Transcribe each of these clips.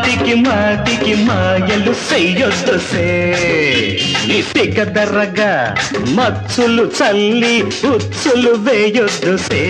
మాటికి మాటికి మాయలు చెయ్యొద్దు సే నీ సిగదరగా మచ్చులు చల్లి ఉచ్చులు వేయొద్దు సే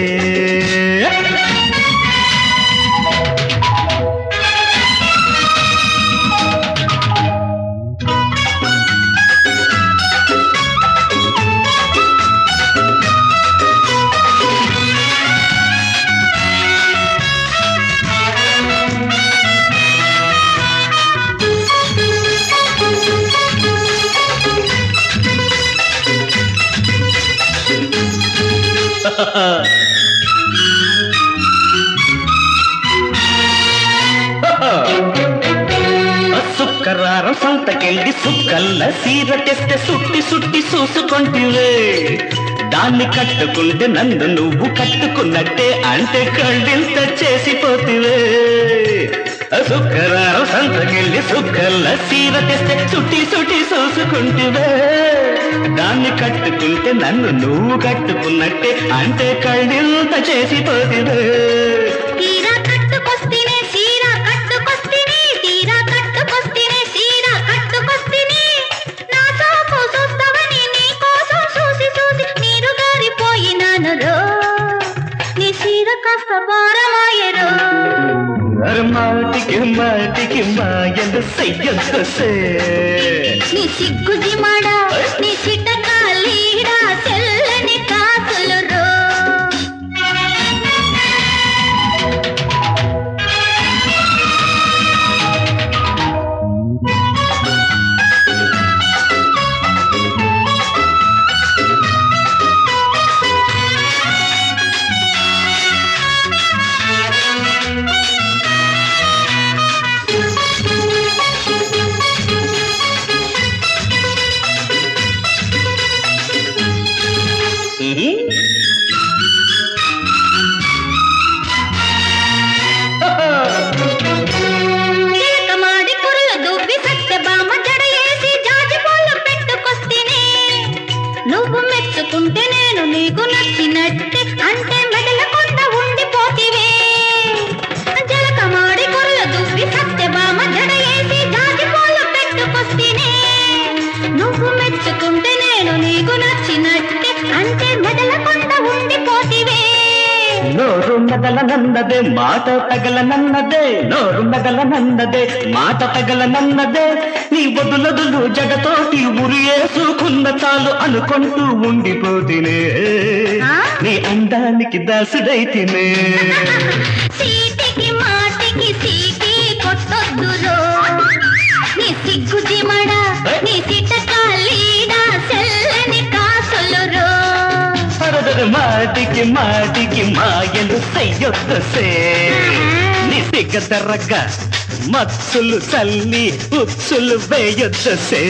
సుక్కరారం సంతకెళ్ళి సుక్కల్ల సీర తెస్తే సుట్టి సుట్టి చూసుకుంటివే దాన్ని కట్టుకుంటే నన్ను నువ్వు కట్టుకున్నట్టే అంటే కళ్ళింత చేసిపోతివే సుక్కరారం సంతకెళ్ళి సుక్కల్ల సీర తెస్తే సుట్టి సుట్టి చూసుకుంటివే దాన్ని కట్టుకుంటే నన్ను నువ్వు కట్టుకున్నట్టే అంటే కళ్ళింత చేసిపోతివే తీరా కట్టుకొస్తేనే సీరా కట్టుకొస్తేనే తీరా కట్టుకొస్తేనే సీరా కట్టుకొస్తేనే నా సోకు చూస్తావని నీ కోసం చూసి చూసి నీరు గారిపోయినాను రో నీ సీర కాస్త భారమాయరో మాటికి మాటికి మాయలు చెయ్యొద్దు సే నీ సిగ్గు జిమాడా నీ చిట్టకాలీడా చెల్లని కాసులు రో చిలకమాడి కుర్ల దువ్వి సత్యభామ జడయేసి జాజి పూలు పెట్టుకొస్తేనే నువ్వు మెచ్చుకుంటే నేను నీకు నచ్చినట్టే అంటే మెడల కొంత ఉండిపోతివే చిలకమాడి కుర్ల దువ్వి సత్యభామ జడయేసి జాజి పూలు పెట్టుకొస్తేనే నువ్వు మెచ్చుకుంటే నేను నీకు నచ్చినట్టే అంటే మెడల కొంత ఉండిపోతివే నోరు నగలనన్నదే మాట తగలనన్నదే నోరు నగలనన్నదే మాట తగలనన్నదే నీ వదులదులు జగతోటి ఉరియేసుకున్న చాలు అనుకుంటూ ఉండిపోతినే నీ అందానికి దాసుడైతినే సీటికి మాటికి సీకి కొట్టొద్దురో నీ సిగ్గు జిమడా నీ సిటకాలీడా సెల్లని కాసులురో మాటికి మాటికి మాయలు చెయ్యొద్దు సే నీ సిగదరగా మచ్చులు చల్లి ఉచ్చులు వేయొద్దు సే